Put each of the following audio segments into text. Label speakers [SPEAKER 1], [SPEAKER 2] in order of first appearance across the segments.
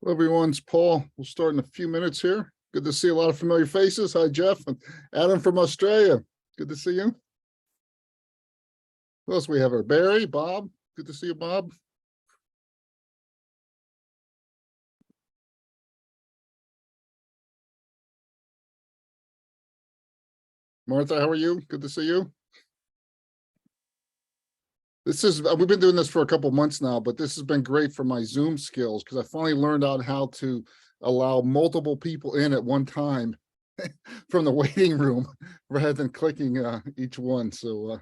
[SPEAKER 1] Hello, everyone. It's Paul. We'll start in a few minutes here. Good to see a lot of familiar faces. Hi, Jeff and Adam from Australia. Good to see you. Who else we have here? Barry, Bob. Good to see you, Bob. Martha, how are you? Good to see you. We've been doing this for a couple of months now, but this has been great for my Zoom skills because I finally learned out how to allow multiple people in at one time from the waiting room rather than clicking each one. So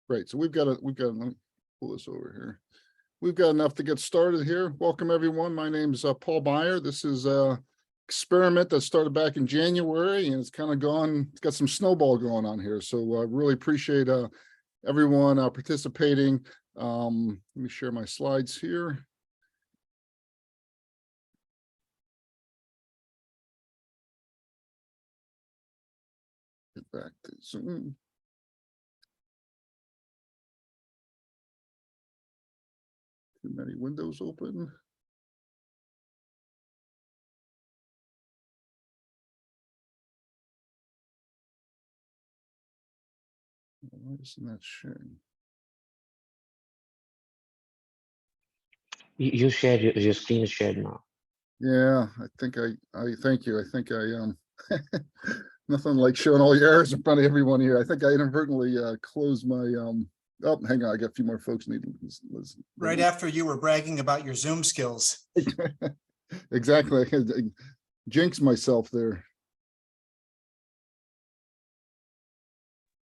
[SPEAKER 1] great. So let me pull this over here. We've got enough to get started here. Welcome, everyone. My name is Paul Beyer. This is a experiment that started back in January, and it's kind of it's got some snowball going on here. So I really appreciate everyone participating. Let me share my slides here. Get back to Zoom. Too many windows open. Why isn't that sharing?
[SPEAKER 2] You shared your screen is shared now.
[SPEAKER 1] Yeah, I think I thank you. I think nothing like showing all your errors in front of everyone here. I think I inadvertently closed my oh, hang on, I got a few more folks need to listen.
[SPEAKER 3] Right after you were bragging about your Zoom skills.
[SPEAKER 1] Exactly. I jinxed myself there.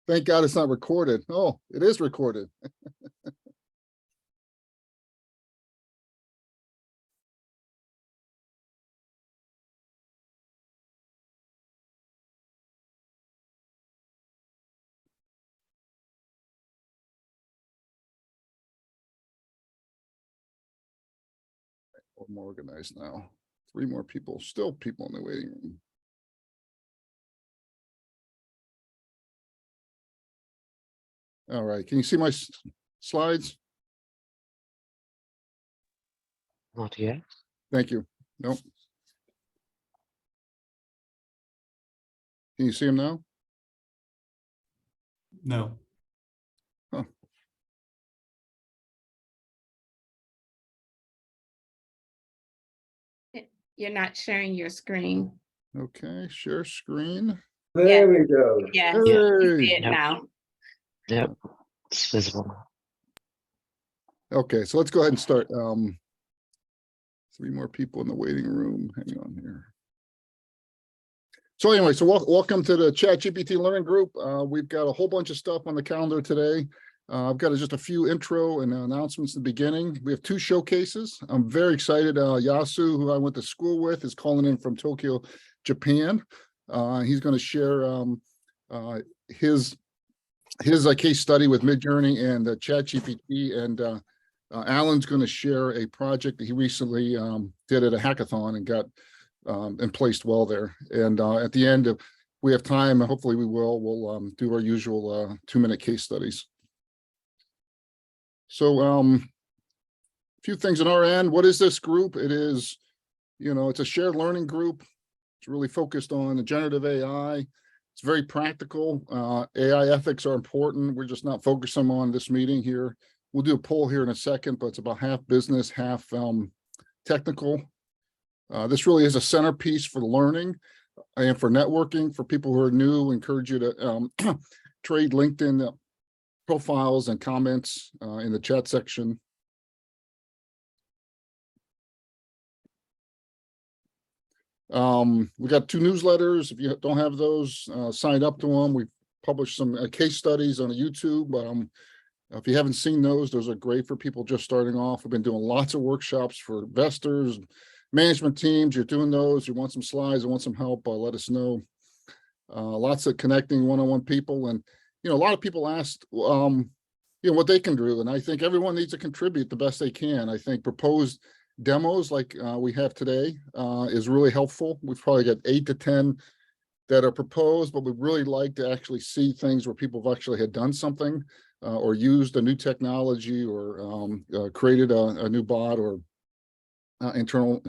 [SPEAKER 1] Thank God it's not recorded. Oh, it is recorded. I'm organized now. 3 more people, still people in the waiting room. All right, can you see my slides?
[SPEAKER 2] Not yet.
[SPEAKER 1] Thank you. Nope. Can you see them now?
[SPEAKER 3] No.
[SPEAKER 1] Huh.
[SPEAKER 4] You're not sharing your screen.
[SPEAKER 1] Okay, share screen.
[SPEAKER 5] There we go.
[SPEAKER 4] Yeah,
[SPEAKER 1] Hey.
[SPEAKER 4] you see it
[SPEAKER 2] Yep.
[SPEAKER 4] now.
[SPEAKER 2] Yep. It's visible now.
[SPEAKER 1] Okay, so let's go ahead and start. 3 more people in the waiting room. Hang on here. So anyway, so welcome to the ChatGPT Learning Group. We've got a whole bunch of stuff on the calendar today. I've got just a few intro and announcements at the beginning. We have 2 showcases. I'm very excited. Yasu, who I went to school with, is calling in from Tokyo, Japan. He's going to share his case study with Midjourney and ChatGPT, and Alan's going to share a project that he recently did at a hackathon and got and placed well there. And at the end, if we have time, and hopefully we'll do our usual 2-minute case studies. So a few things on our end. What is this group? It is, it's a shared learning group. It's really focused on the generative AI. It's very practical. AI ethics are important. We're just not focusing on this meeting here. We'll do a poll here in a second, but it's about half business, half technical. This really is a centerpiece for learning and for networking. For people who are new, I encourage you to trade LinkedIn profiles and comments in the chat section. We got 2 newsletters. If you don't have those, sign up to them. We've published some case studies on YouTube. If you haven't seen those are great for people just starting off. We've been doing lots of workshops for investors, management teams. You're doing those, you want some slides, you want some help, let us know. lots of connecting one-on-one people. And, you know, a lot of people asked, you know, what they can do. And I think everyone needs to contribute the best they can. I think proposed demos like we have today is really helpful. We've probably got 8 to 10 that are proposed, but we'd really like to actually see things where people have actually had done something or used a new technology or created a new bot or internal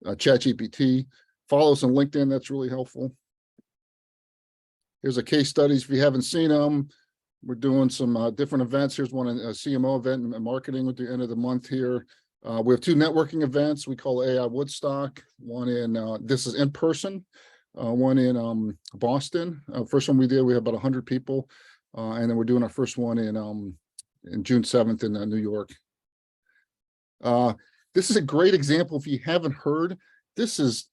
[SPEAKER 1] ChatGPT. Follow us on LinkedIn, that's really helpful. Here's a case studies. If you haven't seen them, we're doing some different events. Here's one, a CMO event and marketing at the end of the month here. We have 2 networking events we call AI Woodstock. One in, this is in person, one in Boston. First one we did, we had about 100 people. And then we're doing our first one in June 7th in New York. This is a great example. If you haven't heard, this is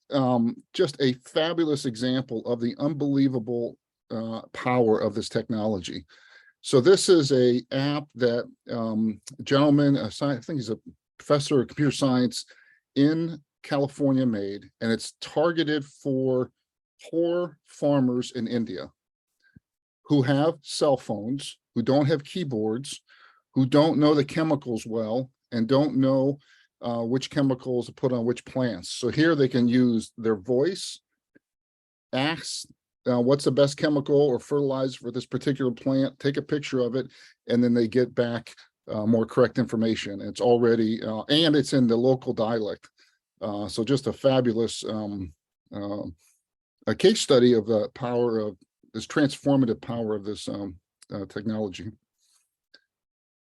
[SPEAKER 1] just a fabulous example of the unbelievable power of this technology. So this is a app that a gentleman, I think he's a professor of computer science in California made, and it's targeted for poor farmers in India who have cell phones, who don't have keyboards, who don't know the chemicals well, and don't know which chemicals to put on which plants. So here they can use their voice, ask what's the best chemical or fertilizer for this particular plant, take a picture of it, and then they get back more correct information. It's already, and it's in the local dialect. So just a fabulous a case study of the power of this transformative power of this technology.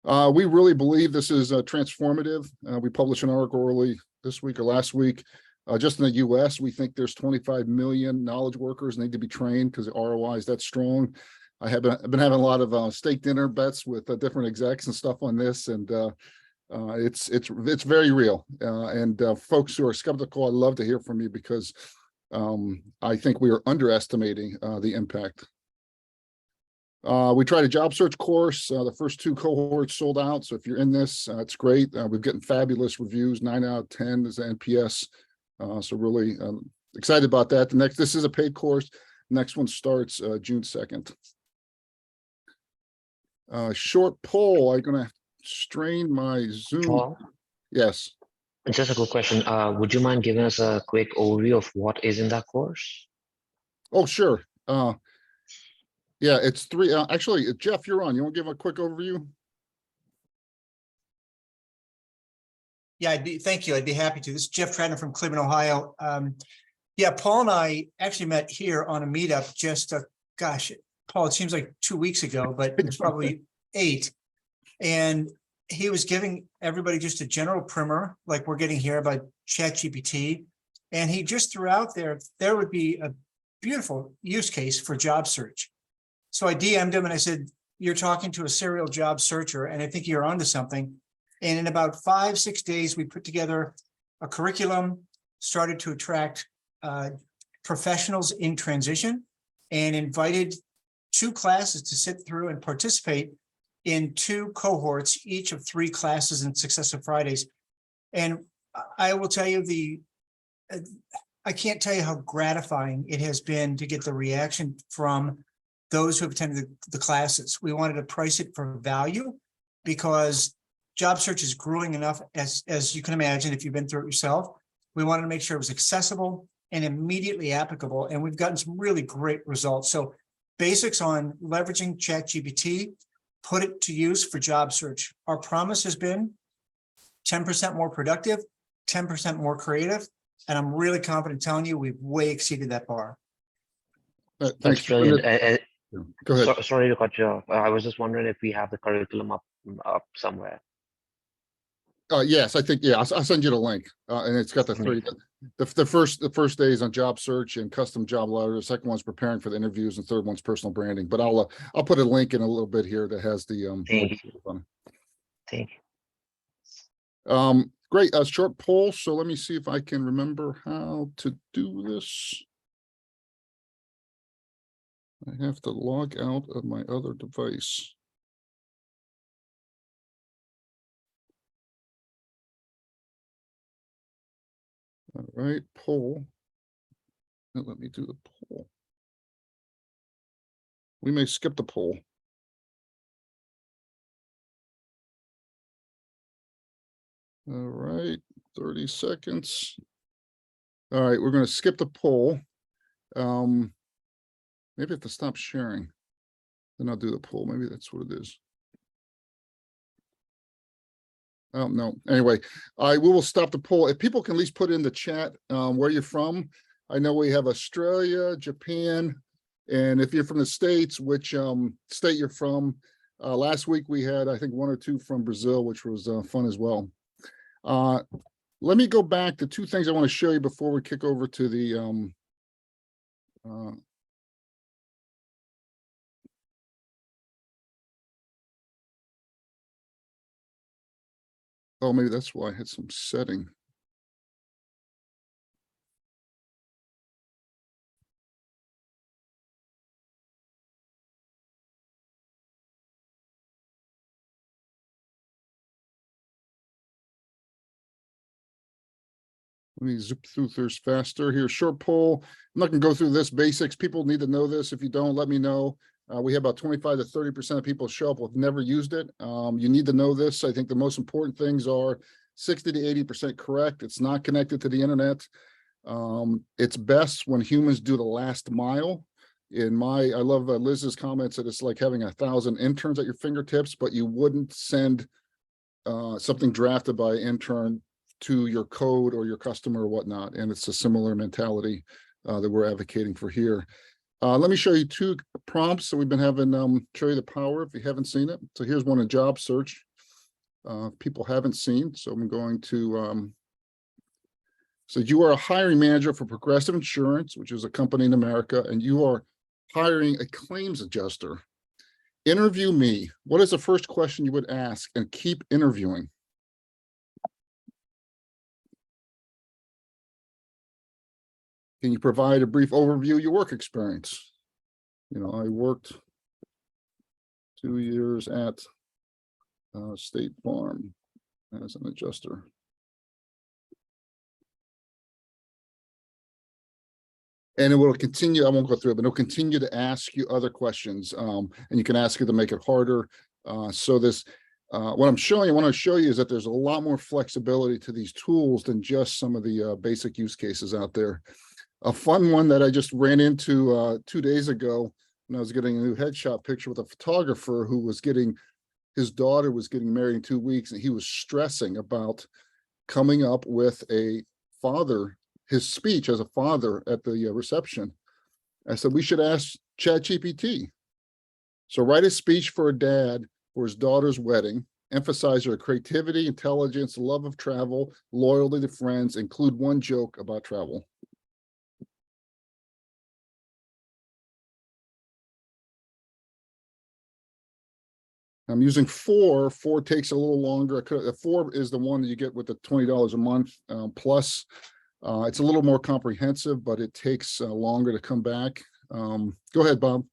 [SPEAKER 1] We really believe this is transformative. We published an article early this week or last week. Just in the US, we think there's 25 million knowledge workers need to be trained because the ROI is that strong. I've been having a lot of steak dinner bets with different execs and stuff on this, and it's very real. And folks who are skeptical, I'd love to hear from you because I think we are underestimating the impact. We tried a job search course. The first 2 cohorts sold out. So if you're in this, it's great. We're getting fabulous reviews. 9 out of 10 is the NPS. So really excited about that. This is a paid course. Next one starts June 2nd. Short poll. I'm gonna strain my Zoom.
[SPEAKER 2] Paul,
[SPEAKER 1] Yes.
[SPEAKER 2] just a quick question. Would you mind giving us a quick overview of what is in that course?
[SPEAKER 1] Oh, sure. Yeah, it's 3. Actually, Jeff, you're on. You want to give a quick overview?
[SPEAKER 3] Yeah, thank you. I'd be happy to. This is Jeff Tradner from Cleveland, Ohio. Yeah, Paul and I actually met here on a meetup just, gosh, Paul, it seems like 2 weeks ago, but it's probably 8. And he was giving everybody just a general primer, like we're getting here about ChatGPT. And he just threw out there would be a beautiful use case for job search. So I DM'd him and I said, you're talking to a serial job searcher, and I think you're onto something. And in about 5-6 days, we put together a curriculum, started to attract professionals in transition, and invited 2 classes to sit through and participate in 2 cohorts, each of 3 classes in successive Fridays. And I will tell you I can't tell you how gratifying it has been to get the reaction from those who have attended the classes. We wanted to price it for value because job search is grueling enough, as you can imagine if you've been through it yourself. We wanted to make sure it was accessible and immediately applicable, and we've gotten some really great results. So basics on leveraging ChatGPT, put it to use for job search. Our promise has been 10% more productive, 10% more creative, and I'm really confident telling you we've way exceeded that bar.
[SPEAKER 1] Thanks.
[SPEAKER 2] That's brilliant.
[SPEAKER 1] Go ahead.
[SPEAKER 2] Sorry to cut you off. I was just wondering if we have the curriculum up somewhere.
[SPEAKER 1] Yes, I think, yeah, I'll send you the link. And it's got the 3. The first day is on job search and custom job letter. The second one's preparing for the interviews, and third one's personal branding. But I'll put a link in a little bit here that has the
[SPEAKER 2] Thank you.
[SPEAKER 1] Great. Short poll. So let me see if I can remember how to do this. I have to log out of my other device. All right, poll. Now let me do the poll. We may skip the poll. All right, 30 seconds. All right, we're going to skip the poll. Maybe I have to stop sharing. Then I'll do the poll. Maybe that's what it is. Oh, no. Anyway, we will stop the poll. If people can at least put in the chat where you're from. I know we have Australia, Japan, and if you're from the States, which state you're from. Last week we had, I think, 1 or 2 from Brazil, which was fun as well. Let me go back to 2 things I want to show you before we kick over to the oh, maybe that's why I had some setting. Let me zip through this faster here. Short poll. I'm not going to go through this basics. People need to know this. If you don't, let me know. We have about 25 to 30% of people show up who've never used it. You need to know this. I think the most important things are 60 to 80% correct. It's not connected to the internet. It's best when humans do the last mile. I love Liz's comments that it's like having 1,000 interns at your fingertips, but you wouldn't send something drafted by an intern to your code or your customer or whatnot. And it's a similar mentality that we're advocating for here. Let me show you 2 prompts that we've been having show you the power if you haven't seen it. So here's one in job search. People haven't seen. So I'm going to, so you are a hiring manager for Progressive Insurance, which is a company in America, and you are hiring a claims adjuster. Interview me. What is the first question you would ask, and keep interviewing? Can you provide a brief overview of your work experience? I worked 2 years at State Farm as an adjuster. And it will continue. I won't go through it, but it'll continue to ask you other questions. And you can ask it to make it harder. So this, what I'm showing you, what I want to show you is that there's a lot more flexibility to these tools than just some of the basic use cases out there. A fun one that I just ran into 2 days ago when I was getting a new headshot picture with a photographer who was his daughter was getting married in 2 weeks, and he was stressing about coming up with his speech as a father at the reception. I said, we should ask ChatGPT. So write a speech for a dad for his daughter's wedding, emphasize your creativity, intelligence, love of travel, loyalty to friends, include 1 joke about travel. I'm using 4. 4 takes a little longer. 4 is the one that you get with the $20 a month plus. It's a little more comprehensive, but it takes longer to come back. Go ahead, Bob.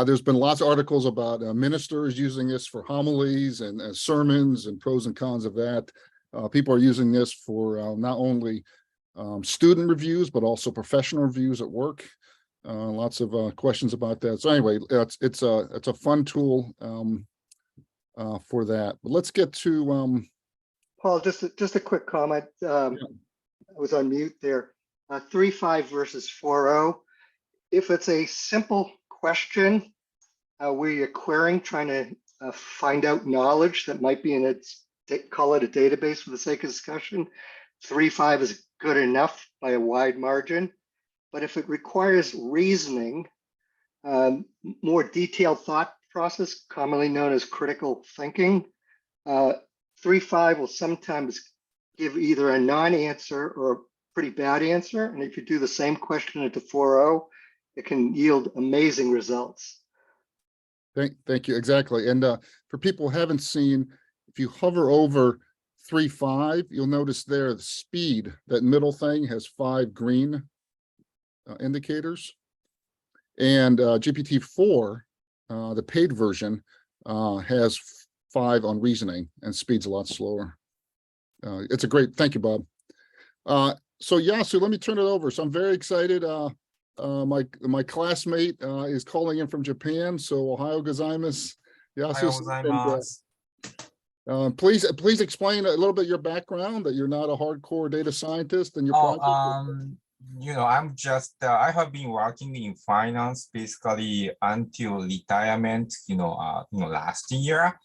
[SPEAKER 1] There's been lots of articles about ministers using this for homilies and sermons and pros and cons of that. People are using this for not only student reviews, but also professional reviews at work. Lots of questions about that. So anyway, it's a fun tool for that. But let's get to
[SPEAKER 5] Paul. Just a quick comment. I was on mute there. 3.5 versus 4.0. If it's a simple question where you're querying, trying to find out knowledge that might be in its, call it a database for the sake of discussion, 3.5 is good enough by a wide margin. But if it requires reasoning, more detailed thought process, commonly known as critical thinking, 3.5 will sometimes give either a non-answer or a pretty bad answer. And if you do the same question into 4.0, it can yield amazing results.
[SPEAKER 1] Thank you. Exactly. And for people who haven't seen, if you hover over 3.5, you'll notice there the speed, that middle thing has 5 green indicators. And GPT-4, the paid version, has 5 on reasoning, and speed's a lot slower. It's a great, thank you, Bob. So Yasu, let me turn it over. So I'm very excited. My classmate is calling in from Japan. So Ohio gozaimasu. Yasu, please explain a little bit your background, that you're not a hardcore data scientist and your project.
[SPEAKER 6] I'm just, I have been working in finance basically until retirement, last year.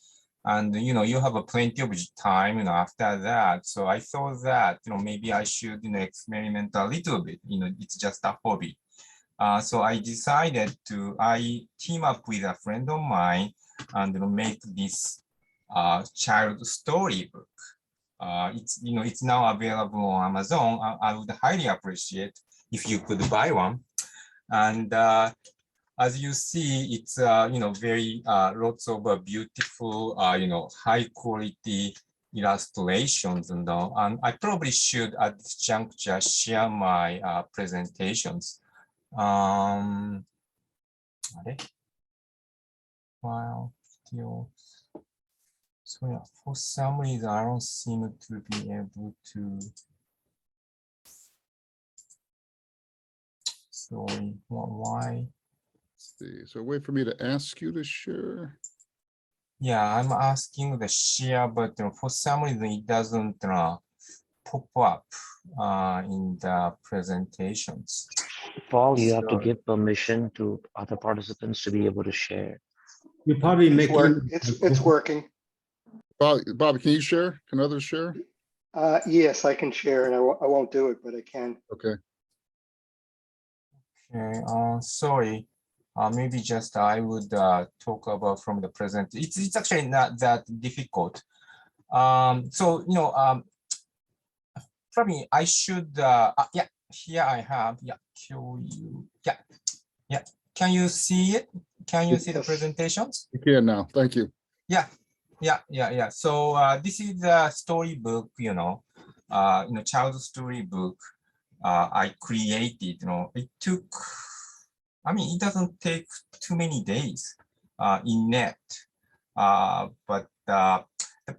[SPEAKER 6] And, you have plenty of time, after that. So I thought that, maybe I should, experiment a little bit, it's just a hobby. So I decided I team up with a friend of mine and make this child storybook. It's now available on Amazon. I would highly appreciate if you could buy one. And as you see, it's very lots of beautiful, high quality illustrations, and I probably should at this juncture share my presentations. Wow, still. So yeah, for some reason, I don't seem to be able to. Sorry, why?
[SPEAKER 1] See, so wait for me to ask you to share.
[SPEAKER 6] Yeah, I'm asking the share, but for some reason it doesn't pop up in the presentations.
[SPEAKER 2] Paul, you have to give permission to other participants to be able to share.
[SPEAKER 7] You probably make
[SPEAKER 5] It's working.
[SPEAKER 1] Bob, can you share? Can others share?
[SPEAKER 5] Yes, I can share, and I won't do it, but I can.
[SPEAKER 1] Okay.
[SPEAKER 6] Okay, sorry. Maybe just I would talk about from the present. It's actually not that difficult. So probably I should. Yeah, here I have. Yeah, show you. Yeah. Can you see it? Can you see the presentations?
[SPEAKER 1] You can now. Thank you.
[SPEAKER 6] Yeah. So this is the storybook. Child storybook. I created. It took. It doesn't take too many days in net, but the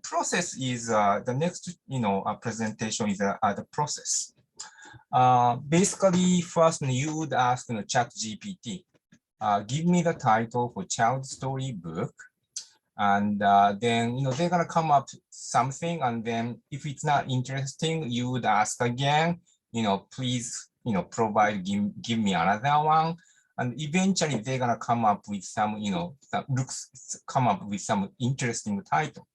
[SPEAKER 6] process is the next, presentation is the process. Basically, first you would ask ChatGPT, give me the title for child story book, and then they're gonna come up something, and then if it's not interesting, you would ask again, please, give me another one. And eventually they're gonna come up with some, come up with some interesting title.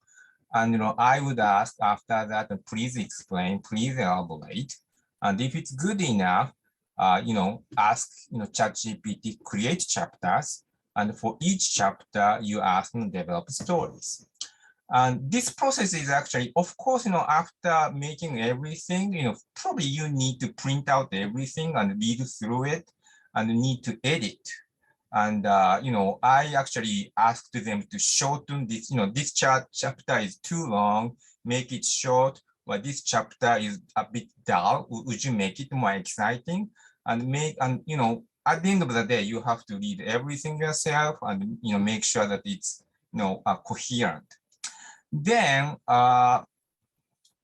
[SPEAKER 6] And I would ask after that, please explain, please elaborate. And if it's good enough, ask ChatGPT create chapters. And for each chapter, you ask them develop stories. And this process is actually, of course, after making everything, probably you need to print out everything and read through it and need to edit. And, I actually asked them to shorten this, this chapter is too long, make it short, or this chapter is a bit dull, would you make it more exciting? And at the end of the day, you have to read everything yourself and, make sure that it's, coherent. Then, but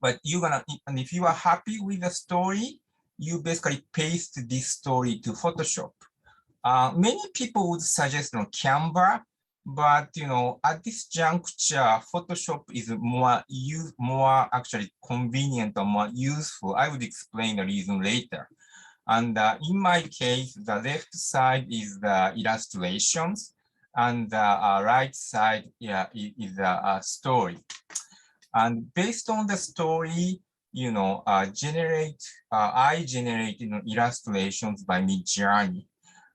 [SPEAKER 6] and if you are happy with the story, you basically paste this story to Photoshop. Many people would suggest Canva, but at this juncture, Photoshop is more actually convenient or more useful. I would explain the reason later. And in my case, the left side is the illustrations, and the right side is the story. And based on the story, I generate illustrations by Midjourney.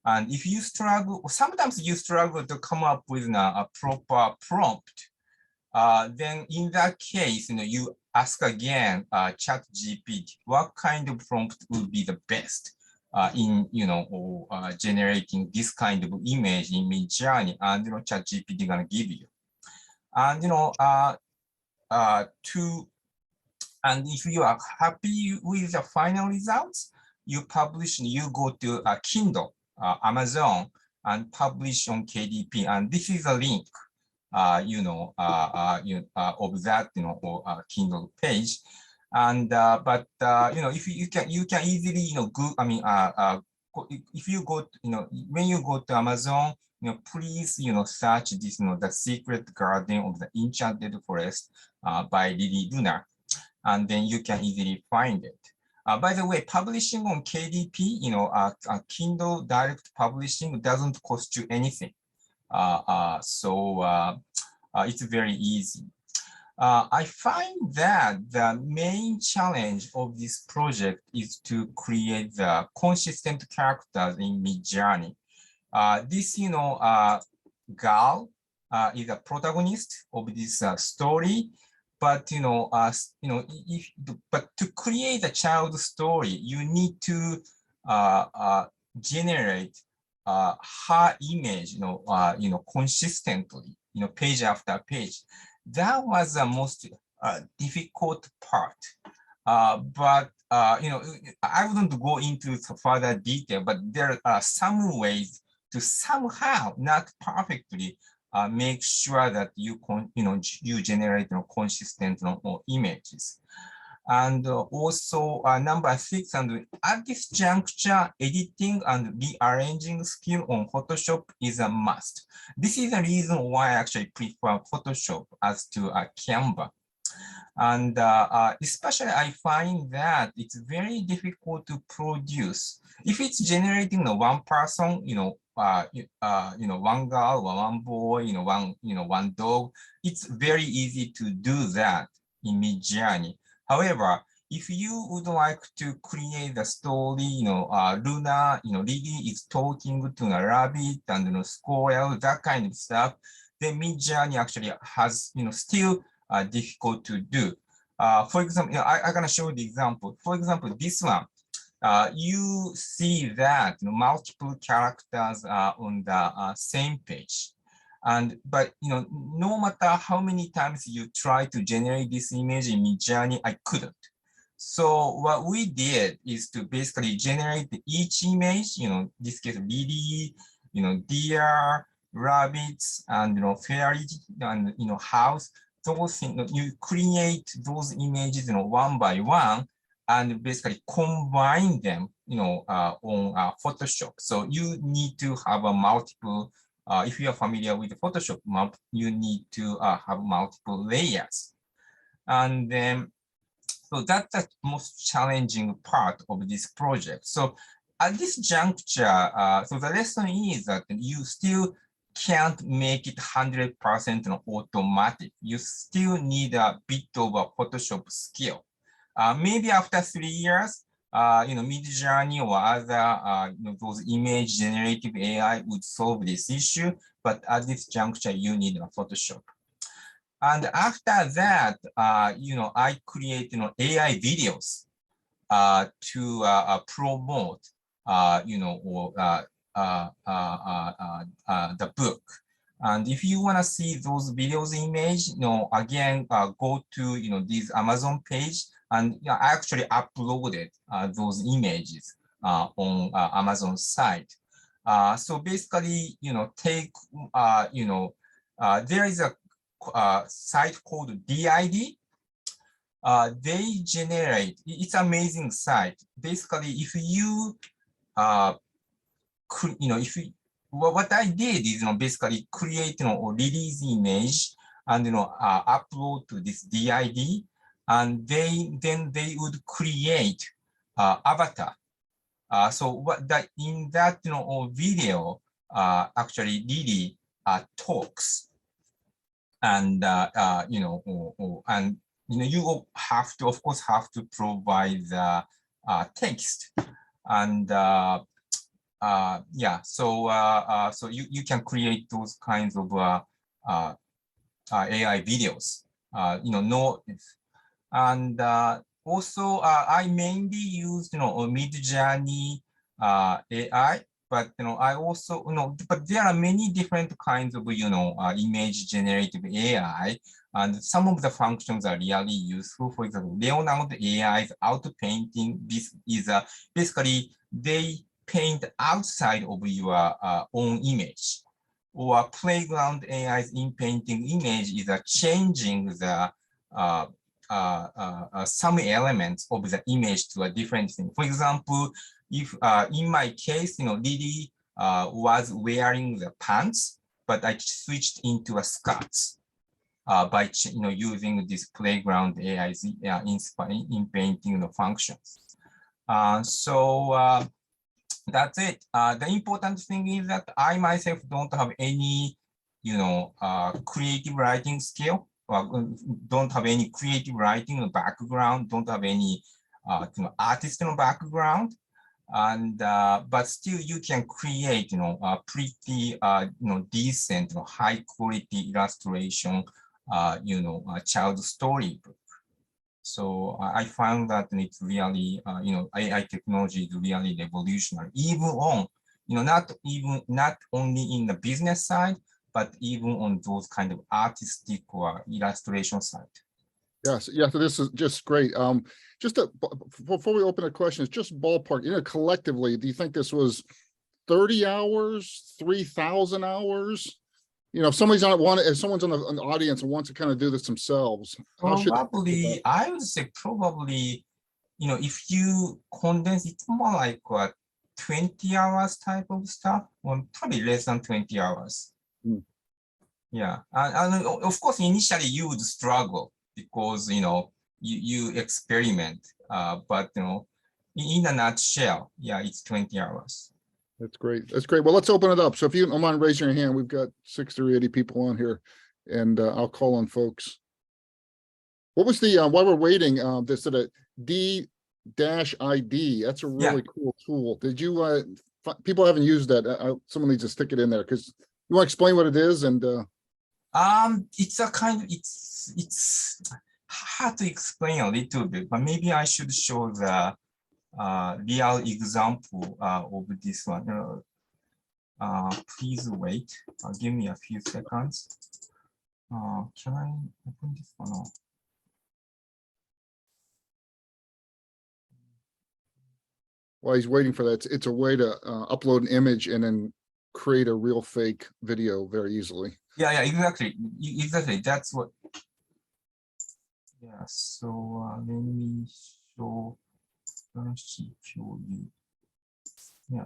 [SPEAKER 6] And if you struggle, sometimes you struggle to come up with a proper prompt, then in that case, you ask again ChatGPT, what kind of prompt would be the best in generating this kind of image in Midjourney, and ChatGPT gonna give you. And and if you are happy with the final results, you go to Kindle, Amazon, and publish on KDP. And this is a link. of that, or Kindle page. And but if you can easily, go. I mean, if you go, when you go to Amazon, please, search this, the Secret Garden of the Enchanted Forest by Lily Lunar, and then you can easily find it. By the way, publishing on KDP, Kindle Direct Publishing doesn't cost you anything. So it's very easy. I find that the main challenge of this project is to create the consistent characters in Midjourney. This, girl is a protagonist of this story, but but to create a child story, you need to generate her image, consistently, page after page. That was the most difficult part. But I wouldn't go into further detail, but there are some ways to somehow, not perfectly, make sure that you generate consistent images. And also number 6, and at this juncture, editing and rearranging skill on Photoshop is a must. This is the reason why I actually prefer Photoshop as to Canva. And especially I find that it's very difficult to produce. If it's generating one person, one girl or one boy, one dog, it's very easy to do that in Midjourney. However, if you would like to create the story, Luna, Lily is talking to a rabbit and squirrel, that kind of stuff, then Midjourney actually has, still difficult to do. For example, I'm gonna show you the example. For example, this one, you see that multiple characters are on the same page. But no matter how many times you try to generate this image in Midjourney, I couldn't. So what we did is to basically generate each image, this case Lily, deer, rabbits, and fairy, and house. Those things, you create those images, one by one, and basically combine them, on Photoshop. So you need to have a multiple. If you are familiar with the Photoshop map, you need to have multiple layers. And then, so that's the most challenging part of this project. So at this juncture, so the lesson is that you still can't make it 100% automatic. You still need a bit of a Photoshop skill. Maybe after 3 years, Midjourney or other, those image generative AI would solve this issue. But at this juncture, you need a Photoshop. And after that, I create, AI videos to promote, the book. And if you want to see those videos image, again, go to, this Amazon page. And I actually uploaded those images on Amazon site. So basically, take, there is a site called DID. They generate, it's amazing site. Basically, if you, what I did is, basically create, release image and, upload to this DID. And then they would create avatar. So what that in that video actually Lily talks, and and you will have to, of course, have to provide the text, and yeah. So so you can create those kinds of AI videos. And also, I mainly used, Midjourney AI, but I also, but there are many different kinds of, image generative AI, and some of the functions are really useful. For example, Leonardo AI's auto painting. This is basically they paint outside of your own image. or playground AI's in painting image is changing the some elements of the image to a different thing. For example, if in my case, Lily was wearing the pants, but I switched into a skirts by using this playground AI's in painting functions. So that's it. The important thing is that I myself don't have any, creative writing skill. Don't have any creative writing background. Don't have any, artistic background. And but still, you can create, a pretty, decent, high quality illustration, a child storybook. So I found that it's really, AI technology is really revolutionary, even on, not only in the business side, but even on those kind of artistic or illustration side.
[SPEAKER 1] Yes, yeah, so this is just great. Before we open the questions, just ballpark, collectively, do you think this was 30 hours, 3,000 hours? If somebody's if someone's on the audience and wants to kind of do this themselves,
[SPEAKER 6] probably, I would say probably, if you condense it more like what, 20 hours type of stuff, or probably less than 20 hours. Yeah, and of course, initially you would struggle because, you experiment, but, in a nutshell, yeah, it's 20 hours.
[SPEAKER 1] That's great. That's great. Well, let's open it up. So if you don't mind raising your hand, we've got 60 or 80 people on here, and I'll call on folks. What was the, while we're waiting, this sort of D-ID, that's a really cool tool. Did you, people haven't used that. Someone needs to stick it in there, because you want to explain what it is? And
[SPEAKER 6] it's a kind of, it's hard to explain a little bit, but maybe I should show the real example of this one. Please wait. Give me a few seconds. Can I open this one?
[SPEAKER 1] while he's waiting for that, it's a way to upload an image and then create a real fake video very easily.
[SPEAKER 6] Yeah, exactly. Exactly. That's what. Yeah, so let me show you. Yeah.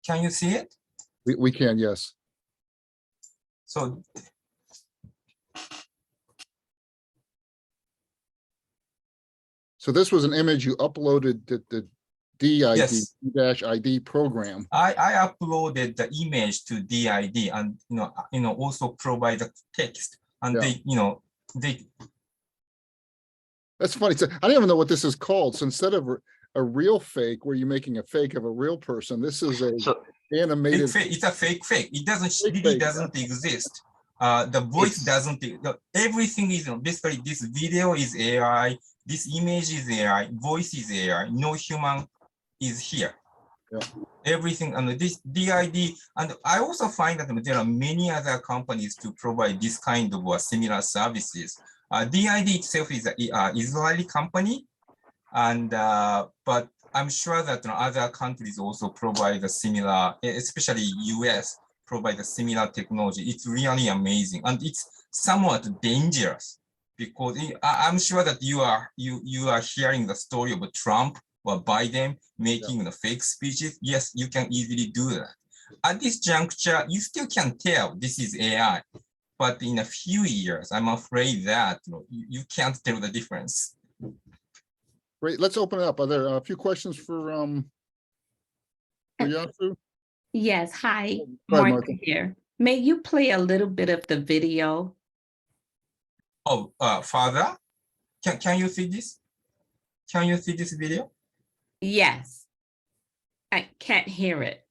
[SPEAKER 6] Can you see it?
[SPEAKER 1] We can, yes.
[SPEAKER 6] So
[SPEAKER 1] this was an image you uploaded the DID-ID program.
[SPEAKER 6] I uploaded the image to DID and also provide the text, and they
[SPEAKER 1] That's funny. So I don't even know what this is called. So instead of a real fake where you're making a fake of a real person, this is a animated.
[SPEAKER 6] It's a fake. It doesn't exist. The voice doesn't. Everything is basically this video is AI. This image is AI. Voice is AI. No human is here.
[SPEAKER 1] Yeah.
[SPEAKER 6] Everything and this DID, and I also find that there are many other companies to provide this kind of similar services. DID itself is an Israeli company, and but I'm sure that other countries also provide a similar, especially US, provide a similar technology. It's really amazing, and it's somewhat dangerous because I'm sure that you are hearing the story of Trump or Biden making the fake speeches. Yes, you can easily do that. At this juncture, you still can tell this is AI. But in a few years, I'm afraid that you can't tell the difference.
[SPEAKER 1] Great. Let's open it up. Are there a few questions for Yasu?
[SPEAKER 4] Yes. Hi,
[SPEAKER 1] Martha.
[SPEAKER 4] Martha here. May you play a little bit of the video?
[SPEAKER 6] Oh, Father, can you see this? Can you see this video?
[SPEAKER 4] Yes. I can't hear it.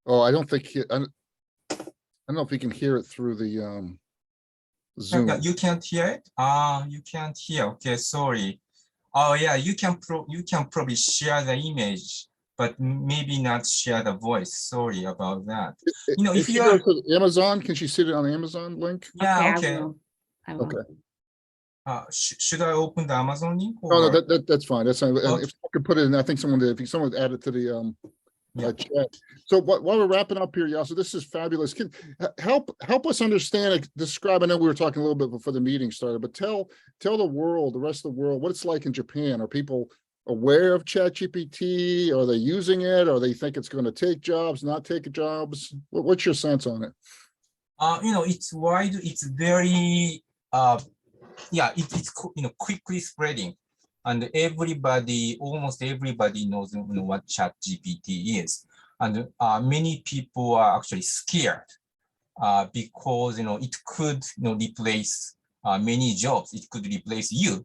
[SPEAKER 1] Oh, I don't think I don't know if you can hear it through the Zoom.
[SPEAKER 6] You can't hear it? You can't hear. Okay, sorry. Oh yeah, you can probably share the image, but maybe not share the voice. Sorry about that.
[SPEAKER 1] If you go to Amazon, can she see it on the Amazon link?
[SPEAKER 6] Yeah,
[SPEAKER 4] okay.
[SPEAKER 6] okay.
[SPEAKER 4] I will.
[SPEAKER 1] Okay.
[SPEAKER 6] Should I open the Amazon link?
[SPEAKER 1] Or? No, that's fine. That's fine.
[SPEAKER 6] Okay.
[SPEAKER 1] If I could put it in, I think someone did. If someone would add it to the
[SPEAKER 6] Yeah.
[SPEAKER 1] chat. So while we're wrapping up here, Yasu, this is fabulous. Can help us understand, describe. I know we were talking a little bit before the meeting started, but tell the world, the rest of the world, what it's like in Japan. Are people aware of ChatGPT? Are they using it? Or they think it's going to take jobs, not take jobs? What's your sense on it?
[SPEAKER 6] It's wide. It's very it's quickly spreading, and almost everybody knows what ChatGPT is, and many people are actually scared because it could replace many jobs. It could replace you.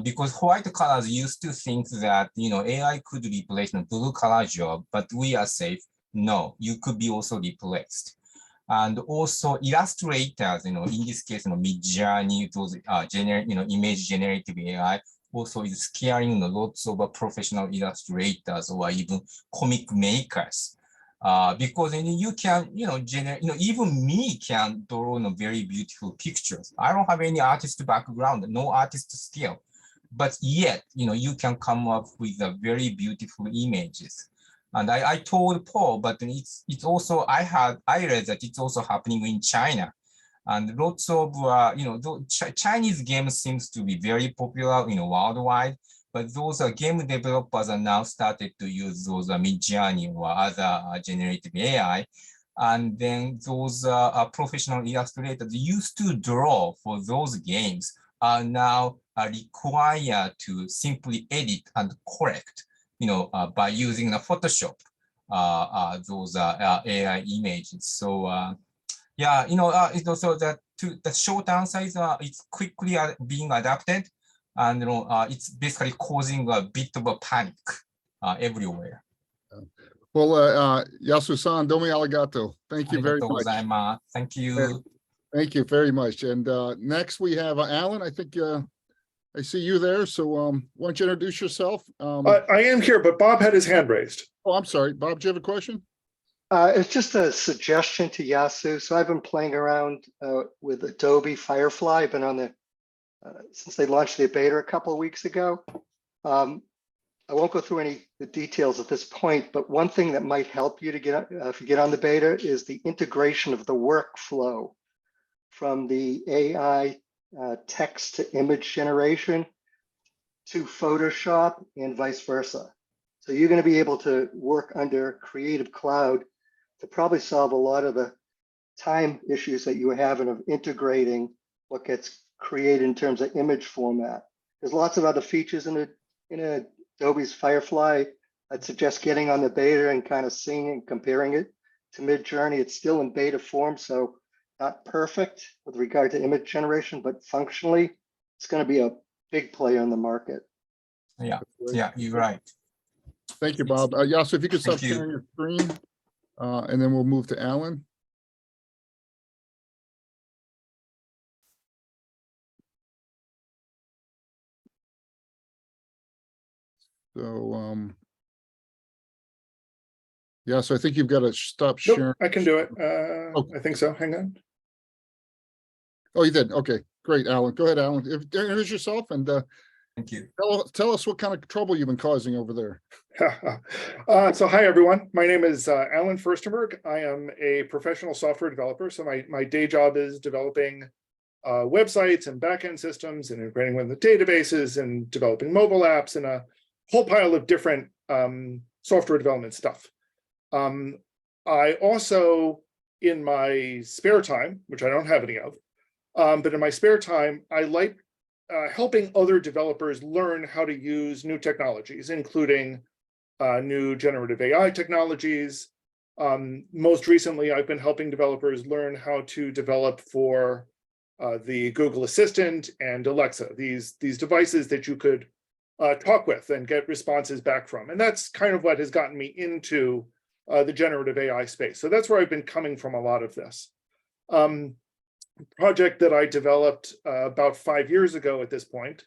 [SPEAKER 6] Because white collars used to think that AI could replace the blue collar job, but we are safe. No, you could be also replaced. And also illustrators, in this case, Midjourney, those image generative AI also is scaring lots of professional illustrators or even comic makers. Because you can, even me can draw very beautiful pictures. I don't have any artist background, no artist skill, but yet, you can come up with a very beautiful images. And I told Paul, but it's also, I read that it's also happening in China. And lots of, Chinese games seems to be very popular, worldwide. But those game developers are now started to use those Midjourney or other generative AI. And then those professional illustrators used to draw for those games are now required to simply edit and correct, by using the Photoshop, those AI images. So it's also that the short answer is it's quickly being adapted. And it's basically causing a bit of a panic everywhere.
[SPEAKER 1] Well, Yasu-san, domo arigato. Thank you very much.
[SPEAKER 6] Thank you.
[SPEAKER 1] Thank you very much. And next we have Alan. I think I see you there. So why don't you introduce yourself?
[SPEAKER 7] I am here, but Bob had his hand raised.
[SPEAKER 1] Oh, I'm sorry. Bob, do you have a question?
[SPEAKER 5] It's just a suggestion to Yasu. So I've been playing around with Adobe Firefly. I've been on the since they launched the beta a couple of weeks ago. I won't go through the details at this point, but one thing that might help you to get if you get on the beta is the integration of the workflow from the AI text to image generation to Photoshop and vice versa. So you're going to be able to work under Creative Cloud to probably solve a lot of the time issues that you were having of integrating what gets created in terms of image format. There's lots of other features in Adobe's Firefly. I'd suggest getting on the beta and kind of seeing and comparing it to Midjourney. It's still in beta form, so not perfect with regard to image generation, but functionally, it's going to be a big player in the market.
[SPEAKER 6] Yeah, you're right.
[SPEAKER 1] Thank you, Bob. Yasu, if you could stop sharing your screen, and then we'll move to Alan. So, so I think you've got to stop sharing.
[SPEAKER 7] Nope, I can do it. I think so. Hang on.
[SPEAKER 1] Oh, you did. Okay, great, Alan. Go ahead, Alan. Introduce yourself and
[SPEAKER 6] thank you.
[SPEAKER 1] Tell us what kind of trouble you've been causing over there.
[SPEAKER 7] So hi, everyone. My name is Alan Furstenberg. I am a professional software developer. So my day job is developing websites and backend systems and integrating with the databases and developing mobile apps and a whole pile of different software development stuff. I also, in my spare time, which I don't have any of, but in my spare time, I like helping other developers learn how to use new technologies, including new generative AI technologies. Most recently, I've been helping developers learn how to develop for the Google Assistant and Alexa, these devices that you could talk with and get responses back from. And that's kind of what has gotten me into the generative AI space. So that's where I've been coming from a lot of this. Project that I developed about 5 years ago at this point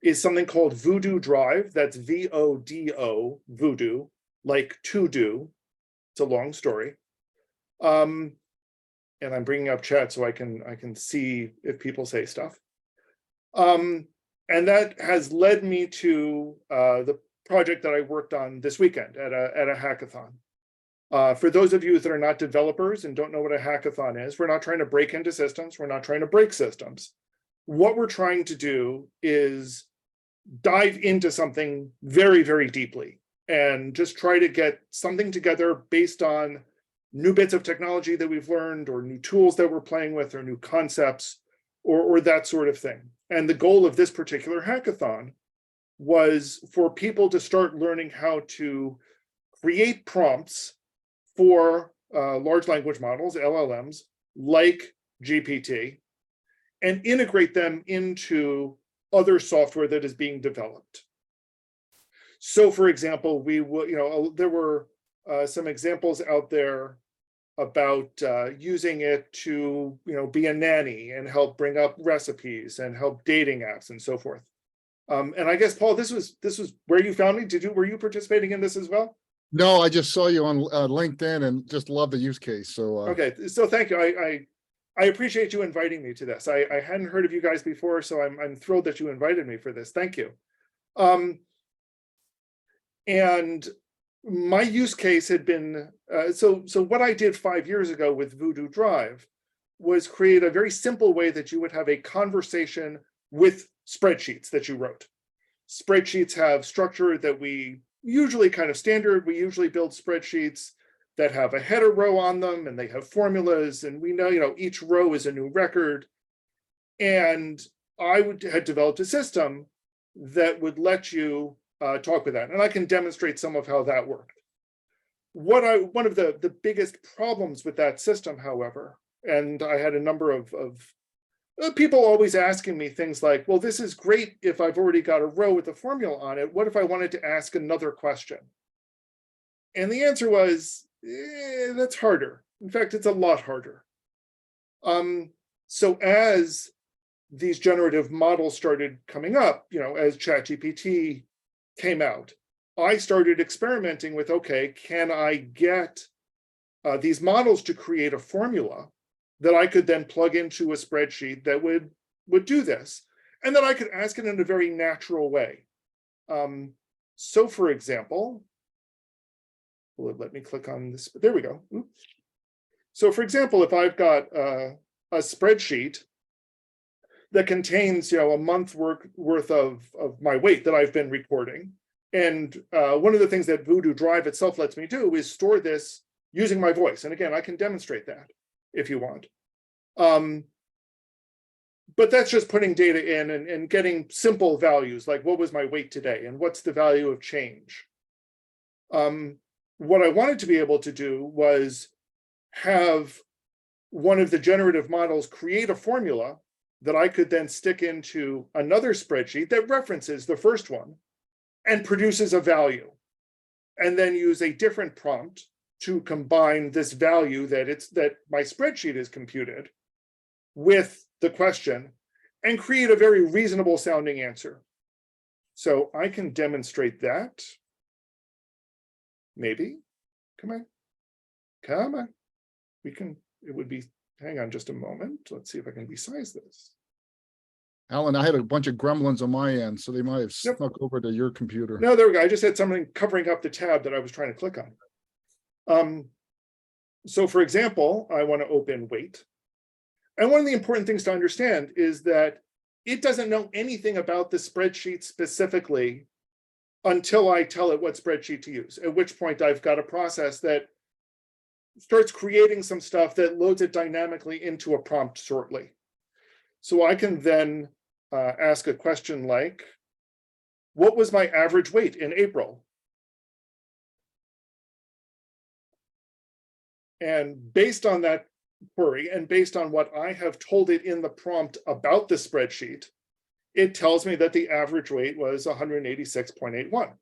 [SPEAKER 7] is something called Voodoo Drive. That's VODO, Voodoo, like to do. It's a long story. And I'm bringing up chat so I can see if people say stuff. And that has led me to the project that I worked on this weekend at a hackathon. For those of you that are not developers and don't know what a hackathon is, we're not trying to break into systems. We're not trying to break systems. What we're trying to do is dive into something very, very deeply and just try to get something together based on new bits of technology that we've learned, or new tools that we're playing with, or new concepts, or that sort of thing. And the goal of this particular hackathon was for people to start learning how to create prompts for large language models, LLMs, like GPT, and integrate them into other software that is being developed. So, for example, we will, there were some examples out there about using it to, be a nanny and help bring up recipes and help dating apps and so forth. And I guess, Paul, this was where you found me. Were you participating in this as well?
[SPEAKER 1] No, I just saw you on LinkedIn and just love the use case. So
[SPEAKER 7] Okay, so thank you. I appreciate you inviting me to this. I hadn't heard of you guys before, so I'm thrilled that you invited me for this. Thank you. And my use case had been, so what I did 5 years ago with Voodoo Drive was create a very simple way that you would have a conversation with spreadsheets that you wrote. Spreadsheets have structure that we usually kind of standard. We usually build spreadsheets that have a header row on them, and they have formulas, and we know, each row is a new record. And I had developed a system that would let you talk with that, and I can demonstrate some of how that worked. One of the biggest problems with that system, however, and I had a number of people always asking me things like, well, this is great if I've already got a row with a formula on it. What if I wanted to ask another question? And the answer was, that's harder. In fact, it's a lot harder. So as these generative models started coming up, as ChatGPT came out, I started experimenting with, okay, can I get these models to create a formula that I could then plug into a spreadsheet that would do this, and then I could ask it in a very natural way. So for example, will it let me click on this? There we go. Oops. So for example, if I've got a spreadsheet that contains, a month worth of my weight that I've been recording, and one of the things that Voodoo Drive itself lets me do is store this using my voice. And again, I can demonstrate that if you want. But that's just putting data in and getting simple values, like what was my weight today and what's the value of change. What I wanted to be able to do was have one of the generative models create a formula that I could then stick into another spreadsheet that references the first one and produces a value, and then use a different prompt to combine this value that my spreadsheet is computed with the question and create a very reasonable sounding answer. So I can demonstrate that. Maybe, come on. It would be, hang on just a moment. Let's see if I can resize this.
[SPEAKER 1] Alan, I had a bunch of gremlins on my end, so they might have snuck over to your computer.
[SPEAKER 7] No, there we go. I just had something covering up the tab that I was trying to click on. So for example, I want to open weight. And one of the important things to understand is that it doesn't know anything about the spreadsheet specifically until I tell it what spreadsheet to use, at which point I've got a process that starts creating some stuff that loads it dynamically into a prompt shortly. So I can then ask a question like, what was my average weight in April? And based on that query, and based on what I have told it in the prompt about the spreadsheet, it tells me that the average weight was 186.81.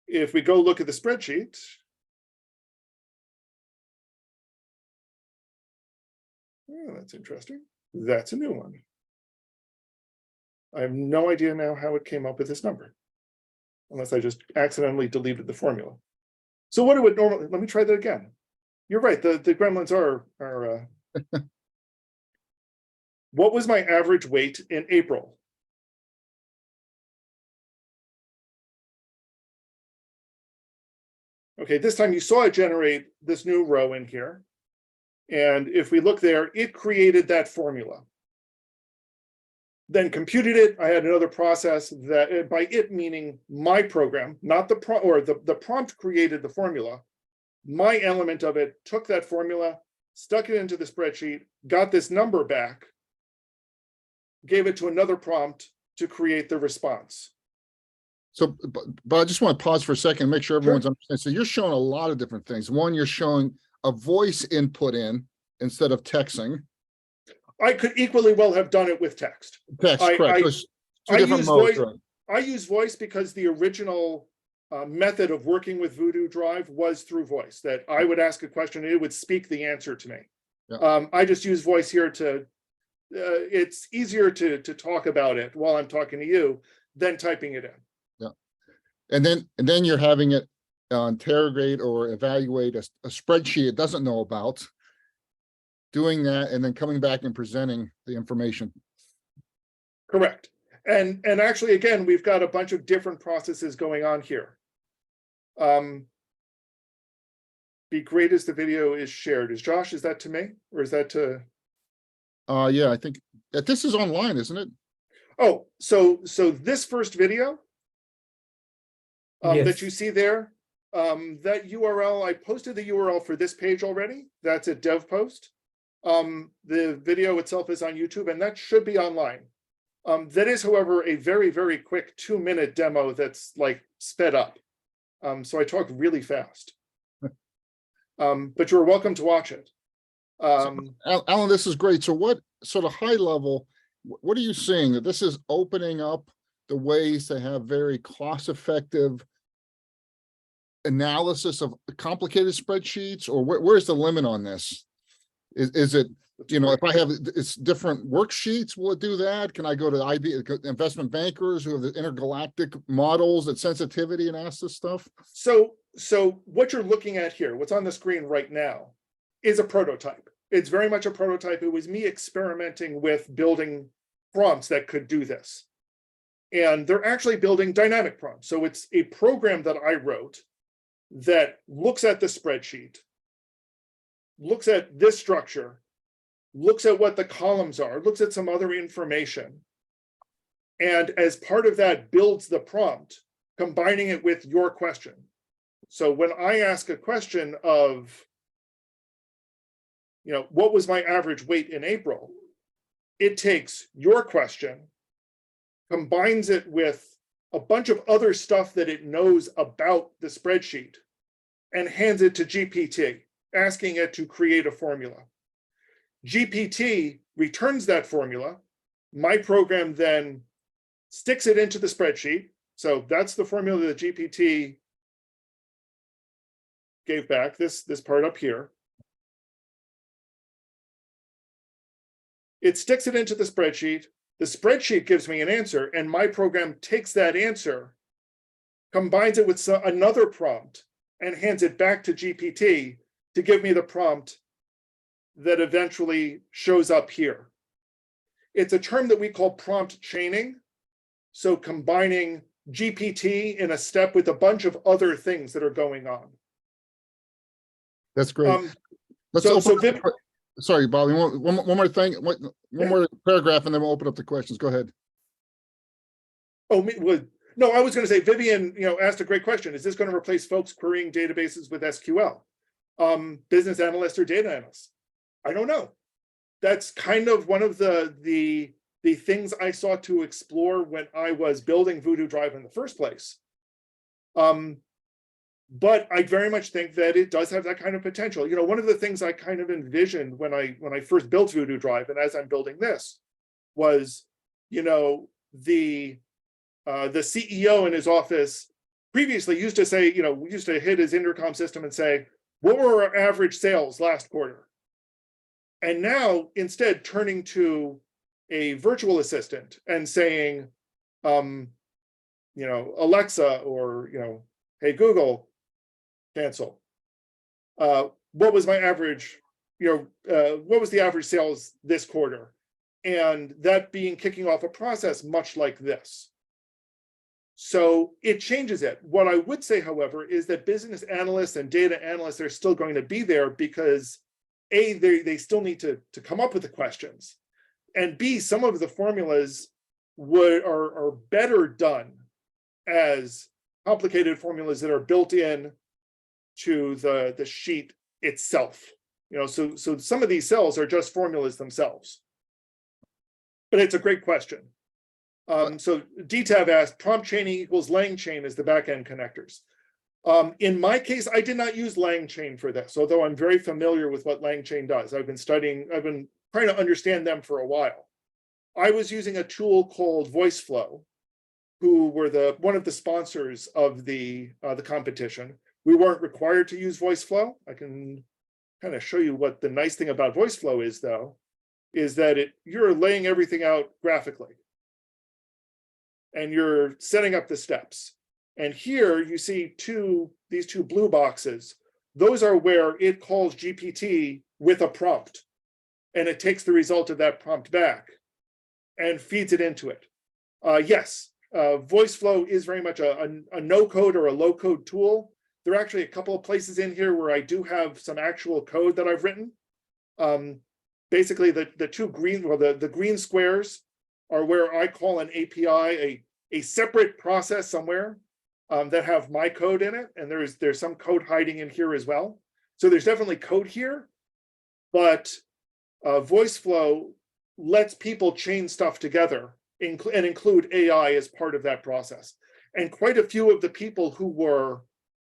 [SPEAKER 7] If we go look at the spreadsheet, oh, that's interesting. That's a new one. I have no idea now how it came up with this number, unless I just accidentally deleted the formula. So what it would normally, let me try that again. You're right, the gremlins are what was my average weight in April? Okay, this time you saw it generate this new row in here. And if we look there, it created that formula. Then computed it. I had another process that, by it meaning my program, not the prompt, or the prompt created the formula. My element of it took that formula, stuck it into the spreadsheet, got this number back, gave it to another prompt to create the response.
[SPEAKER 1] So, but I just want to pause for a second, make sure everyone's understanding. So you're showing a lot of different things. One, you're showing a voice input in instead of texting.
[SPEAKER 7] I could equally well have done it with text.
[SPEAKER 1] Text, correct. So it's two
[SPEAKER 7] I
[SPEAKER 1] different
[SPEAKER 7] use
[SPEAKER 1] modes,
[SPEAKER 7] voice.
[SPEAKER 1] right?
[SPEAKER 7] I use voice because the original method of working with Voodoo Drive was through voice, that I would ask a question and it would speak the answer to me.
[SPEAKER 1] Yeah.
[SPEAKER 7] I just use voice here to, it's easier to talk about it while I'm talking to you than typing it in.
[SPEAKER 1] Yeah. And then you're having it interrogate or evaluate a spreadsheet it doesn't know about, doing that, and then coming back and presenting the information.
[SPEAKER 7] Correct. And actually, again, we've got a bunch of different processes going on here. Be great as the video is shared. Is that to me, or is that to?
[SPEAKER 1] Yeah, I think that this is online, isn't it?
[SPEAKER 7] Oh, so this first video
[SPEAKER 6] Yes.
[SPEAKER 7] that you see there, that URL, I posted the URL for this page already. That's a dev post. The video itself is on YouTube, and that should be online. That is, however, a very, very quick 2-minute demo that's like sped up. So I talk really fast. But you're welcome to watch it.
[SPEAKER 1] Alan, this is great. So what sort of high level, what are you seeing? That this is opening up the ways to have very cost-effective analysis of complicated spreadsheets, or where's the limit on this? Is it, you know, if I have it's different worksheets, will it do that? Can I go to IB investment bankers who have the intergalactic models at sensitivity and ask this stuff?
[SPEAKER 7] So what you're looking at here, what's on the screen right now, is a prototype. It's very much a prototype. It was me experimenting with building prompts that could do this. And they're actually building dynamic prompts. So it's a program that I wrote that looks at the spreadsheet, looks at this structure, looks at what the columns are, looks at some other information, and as part of that builds the prompt, combining it with your question. So when I ask a question of, you know, what was my average weight in April? It takes your question, combines it with a bunch of other stuff that it knows about the spreadsheet, and hands it to GPT, asking it to create a formula. GPT returns that formula. My program then sticks it into the spreadsheet. So that's the formula that GPT gave back, this part up here. It sticks it into the spreadsheet gives me an answer, and my program takes that answer, combines it with another prompt, and hands it back to GPT to give me the prompt that eventually shows up here. It's a term that we call prompt chaining. So combining GPT in a step with a bunch of other things that are going on.
[SPEAKER 1] That's great. Sorry, Bobby, one more thing, one more paragraph, and then we'll open up the questions. Go ahead.
[SPEAKER 7] Oh, no, I was going to say, Vivian, asked a great question. Is this going to replace folks querying databases with SQL? Business analysts or data analysts? I don't know. That's kind of one of the things I sought to explore when I was building Voodoo Drive in the first place. But I very much think that it does have that kind of potential. One of the things I kind of envisioned when I first built Voodoo Drive, and as I'm building this, was, the CEO in his office previously used to say, we used to hit his intercom system and say, what were our average sales last quarter? And now, instead, turning to a virtual assistant and saying, Alexa, or, hey, Google, cancel. What was my average, what was the average sales this quarter? And that kicking off a process much like this. So it changes it. What I would say, however, is that business analysts and data analysts are still going to be there because A, they still need to come up with the questions. And B, some of the formulas are better done as complicated formulas that are built in to the sheet itself. You know, so some of these cells are just formulas themselves. But it's a great question. So DTAB asked, prompt chaining equals lang chain as the backend connectors. In my case, I did not use lang chain for this, although I'm very familiar with what lang chain does. I've been trying to understand them for a while. I was using a tool called VoiceFlow, who were one of the sponsors of the competition. We weren't required to use VoiceFlow. I can kind of show you what the nice thing about VoiceFlow is, though, is that you're laying everything out graphically. And you're setting up the steps. And here you see these two blue boxes. Those are where it calls GPT with a prompt. And it takes the result of that prompt back and feeds it into it. Yes, VoiceFlow is very much a no-code or a low-code tool. There are actually a couple of places in here where I do have some actual code that I've written. Basically, the two green, well, the green squares are where I call an API a separate process somewhere that have my code in it, and there's some code hiding in here as well. So there's definitely code here, but VoiceFlow lets people chain stuff together and include AI as part of that process. And quite a few of the people who were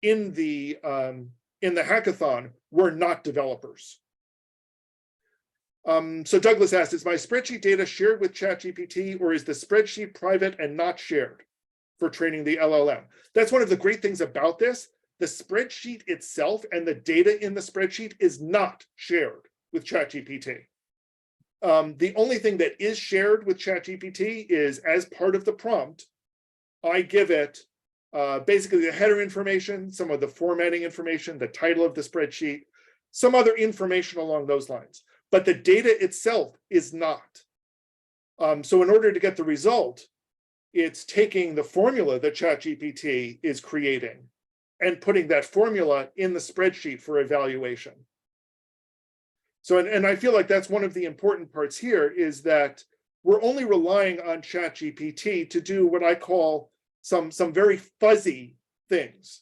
[SPEAKER 7] in the hackathon were not developers. So Douglas asked, is my spreadsheet data shared with ChatGPT, or is the spreadsheet private and not shared for training the LLM? That's one of the great things about this. The spreadsheet itself and the data in the spreadsheet is not shared with ChatGPT. The only thing that is shared with ChatGPT is, as part of the prompt, I give it basically the header information, some of the formatting information, the title of the spreadsheet, some other information along those lines. But the data itself is not. So in order to get the result, it's taking the formula that ChatGPT is creating and putting that formula in the spreadsheet for evaluation. So, and I feel like that's one of the important parts here, is that we're only relying on ChatGPT to do what I call some very fuzzy things.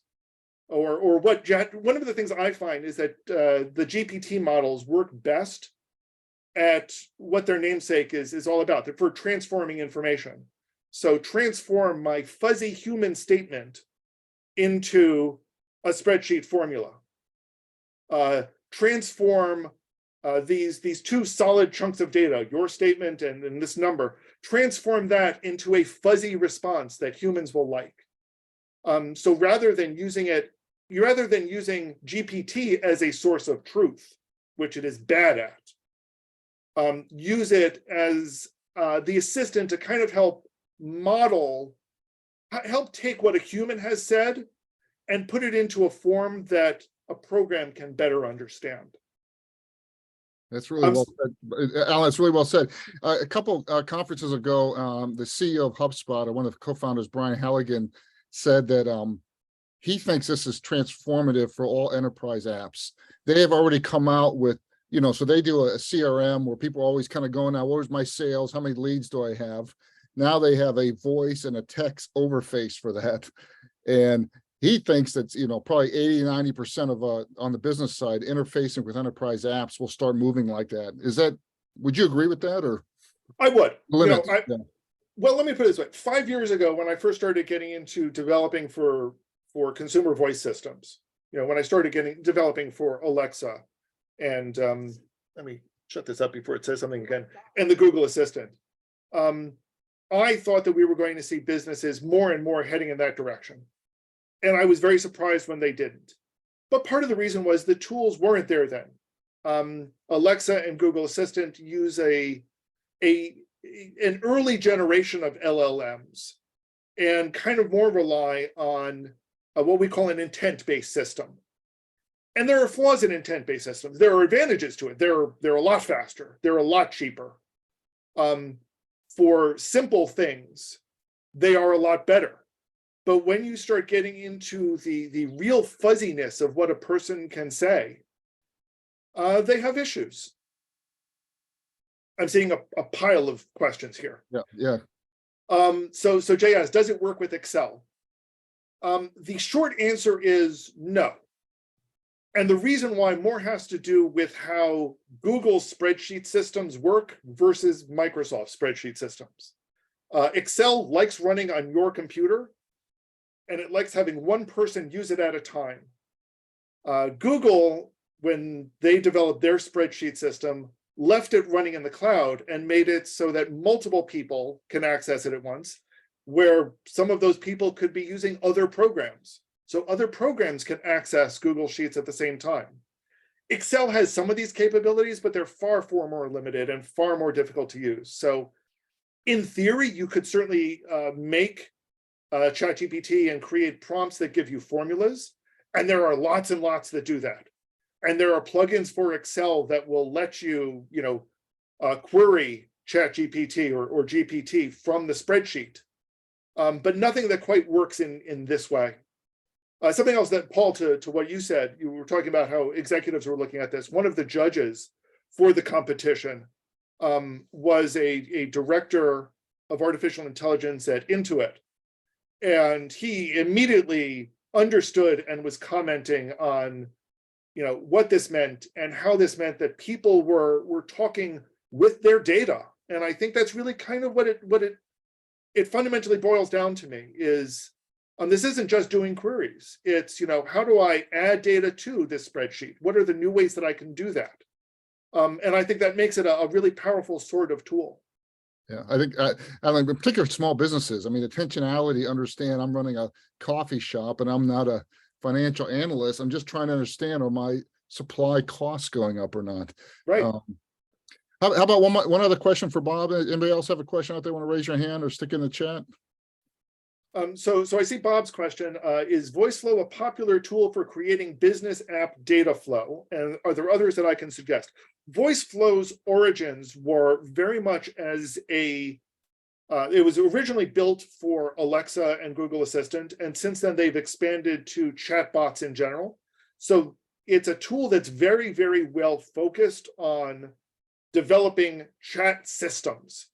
[SPEAKER 7] Or one of the things I find is that the GPT models work best at what their namesake is all about. They're for transforming information. So transform my fuzzy human statement into a spreadsheet formula. Transform these two solid chunks of data, your statement and this number, transform that into a fuzzy response that humans will like. So rather than using GPT as a source of truth, which it is bad at, use it as the assistant to kind of help take what a human has said and put it into a form that a program can better understand.
[SPEAKER 1] That's really well said, Alan. That's really well said. A couple conferences ago, the CEO of HubSpot, or one of the co-founders, Brian Halligan, said that he thinks this is transformative for all enterprise apps. They have already come out with, so they do a CRM where people are always kind of going, now, where's my sales? How many leads do I have? Now they have a voice and a text overface for that. And he thinks that, probably 80–90% of on the business side, interfacing with enterprise apps will start moving like that. Would you agree with that, or? I would.
[SPEAKER 7] Well, let me put it this way. 5 years ago, when I first started getting into developing for consumer voice systems, when I started developing for Alexa, and let me shut this up before it says something again, and the Google Assistant, I thought that we were going to see businesses more and more heading in that direction. And I was very surprised when they didn't. But part of the reason was the tools weren't there then. Alexa and Google Assistant use an early generation of LLMs and kind of more rely on what we call an intent-based system. And there are flaws in intent-based systems. There are advantages to it. They're a lot faster. They're a lot cheaper. For simple things, they are a lot better. But when you start getting into the real fuzziness of what a person can say, they have issues. I'm seeing a pile of questions here.
[SPEAKER 1] Yeah.
[SPEAKER 7] So JS, does it work with Excel? The short answer is no. And the reason why more has to do with how Google's spreadsheet systems work versus Microsoft spreadsheet systems. Excel likes running on your computer, and it likes having one person use it at a time. Google, when they developed their spreadsheet system, left it running in the cloud and made it so that multiple people can access it at once, where some of those people could be using other programs. So other programs can access Google Sheets at the same time. Excel has some of these capabilities, but they're far more limited and far more difficult to use. So in theory, you could certainly make ChatGPT and create prompts that give you formulas. And there are lots and lots that do that. And there are plugins for Excel that will let you, query ChatGPT or GPT from the spreadsheet, but nothing that quite works in this way. Something else that, Paul, to what you said, you were talking about how executives were looking at this. One of the judges for the competition was a director of artificial intelligence at Intuit. And he immediately understood and was commenting on what this meant and how this meant that people were talking with their data. And I think that's really kind of what it fundamentally boils down to me is, this isn't just doing queries. It's, how do I add data to this spreadsheet? What are the new ways that I can do that? And I think that makes it a really powerful sort of tool.
[SPEAKER 1] Yeah, I think, in particular, small businesses. I mean, intentionality, understand I'm running a coffee shop and I'm not a financial analyst. I'm just trying to understand, are my supply costs going up or not?
[SPEAKER 7] Right.
[SPEAKER 1] How about one other question for Bob? Anybody else have a question out there? Want to raise your hand or stick in the chat?
[SPEAKER 7] So I see Bob's question. Is VoiceFlow a popular tool for creating business app data flow? And are there others that I can suggest? VoiceFlow's origins were very much as it was originally built for Alexa and Google Assistant. And since then, they've expanded to chatbots in general. So it's a tool that's very, very well focused on developing chat systems.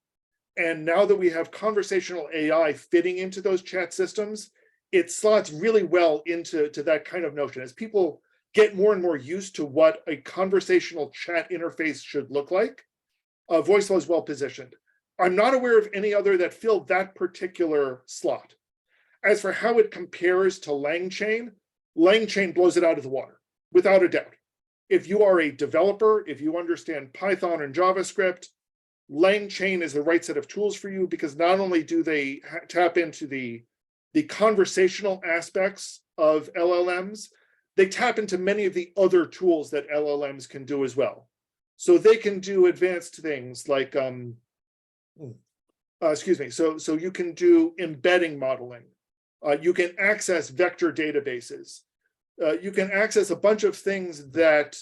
[SPEAKER 7] And now that we have conversational AI fitting into those chat systems, it slots really well into that kind of notion. As people get more and more used to what a conversational chat interface should look like, VoiceFlow is well positioned. I'm not aware of any other that filled that particular slot. As for how it compares to LangChain blows it out of the water, without a doubt. If you are a developer, if you understand Python and JavaScript, LangChain is the right set of tools for you, because not only do they tap into the conversational aspects of LLMs, they tap into many of the other tools that LLMs can do as well. So they can do advanced things like, so you can do embedding modeling. You can access vector databases. You can access a bunch of things that,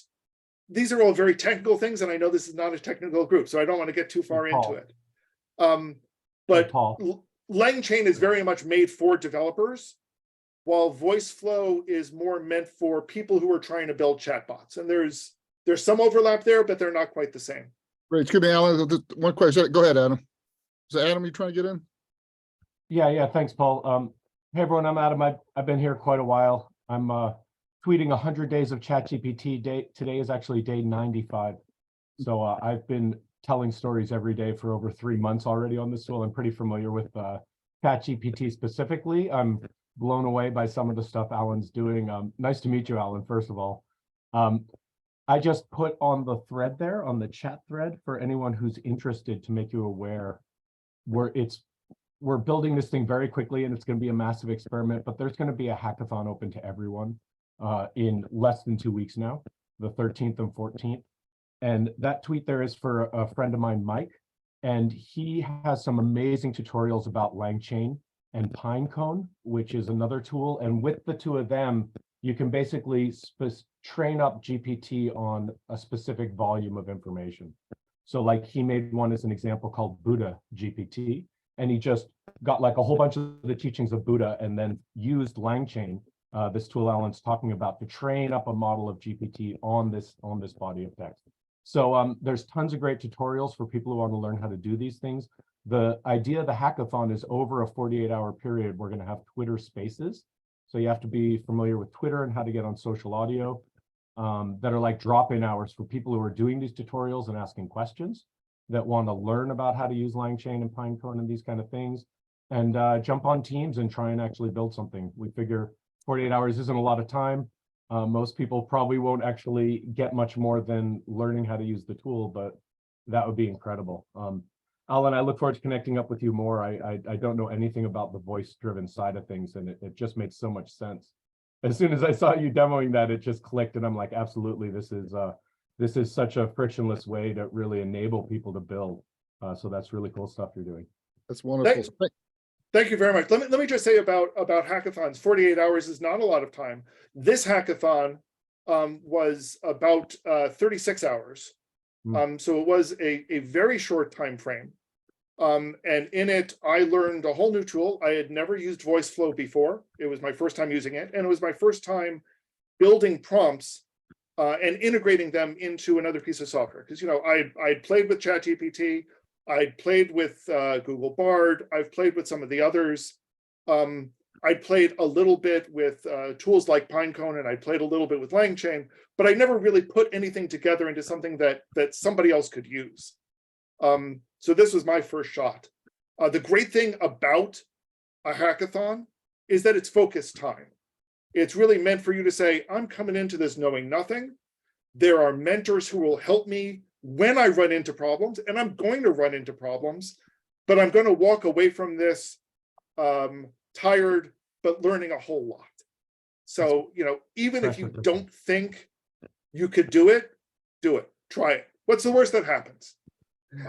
[SPEAKER 7] these are all very technical things, and I know this is not a technical group, so I don't want to get too far into it. But LangChain is very much made for developers, while VoiceFlow is more meant for people who are trying to build chatbots. And there's some overlap there, but they're not quite the same.
[SPEAKER 1] Great. Excuse me, Alan. One question. Go ahead, Adam. Is it Adam you trying to get in?
[SPEAKER 8] Yeah. Thanks, Paul. Hey, everyone. I'm Adam. I've been here quite a while. I'm tweeting 100 days of ChatGPT. Today is actually day 95. So I've been telling stories every day for over 3 months already on this tool. I'm pretty familiar with ChatGPT specifically. I'm blown away by some of the stuff Alan's doing. Nice to meet you, Alan, first of all. I just put on the thread there, on the chat thread, for anyone who's interested, to make you aware, we're building this thing very quickly, and it's going to be a massive experiment, but there's going to be a hackathon open to everyone in less than 2 weeks now, the 13th and 14th. And that tweet there is for a friend of mine, Mike, and he has some amazing tutorials about LangChain and Pinecone, which is another tool. And with the two of them, you can basically train up GPT on a specific volume of information. So like he made one as an example called Voodoo GPT, and he just got like a whole bunch of the teachings of Buddha and then used LangChain, this tool Alan's talking about, to train up a model of GPT on this body of text. So there's tons of great tutorials for people who want to learn how to do these things. The idea of the hackathon is over a 48-hour period. We're going to have Twitter Spaces. So you have to be familiar with Twitter and how to get on social audio, that are like drop-in hours for people who are doing these tutorials and asking questions, that want to learn about how to use LangChain and Pinecone and these kind of things, and jump on Teams and try and actually build something. We figure 48 hours isn't a lot of time. Most people probably won't actually get much more than learning how to use the tool, but that would be incredible. Alan, I look forward to connecting up with you more. I don't know anything about the voice-driven side of things, and it just made so much sense. As soon as I saw you demoing that, it just clicked, and I'm like, absolutely, this is such a frictionless way to really enable people to build. So that's really cool stuff you're doing.
[SPEAKER 1] That's wonderful.
[SPEAKER 7] Thank you very much. Let me just say about hackathons, 48 hours is not a lot of time. This hackathon was about 36 hours. So it was a very short time frame. And in it, I learned a whole new tool. I had never used VoiceFlow before. It was my first time using it. And it was my first time building prompts and integrating them into another piece of software. Because, you know, I'd played with ChatGPT, I'd played with Google Bard, I've played with some of the others. I played a little bit with tools like Pinecone, and I played a little bit with LangChain, but I never really put anything together into something that somebody else could use. So this was my first shot. The great thing about a hackathon is that it's focused time. It's really meant for you to say, I'm coming into this knowing nothing. There are mentors who will help me when I run into problems, and I'm going to run into problems, but I'm going to walk away from this tired, but learning a whole lot. So, you know, even if you don't think you could do it, try it. What's the worst that happens?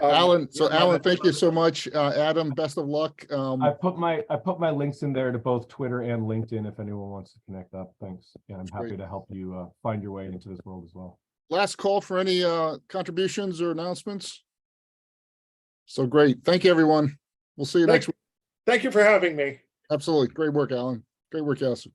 [SPEAKER 1] Alan, thank you so much. Adam, best of luck.
[SPEAKER 8] I put my links in there to both Twitter and LinkedIn if anyone wants to connect up. Thanks. Yeah, I'm happy to help you find your way into this world as well.
[SPEAKER 1] Last call for any contributions or announcements. So great. Thank you, everyone. We'll see you next week.
[SPEAKER 7] Thank you for having me.
[SPEAKER 1] Absolutely. Great work, Alan. Great work, Yasu.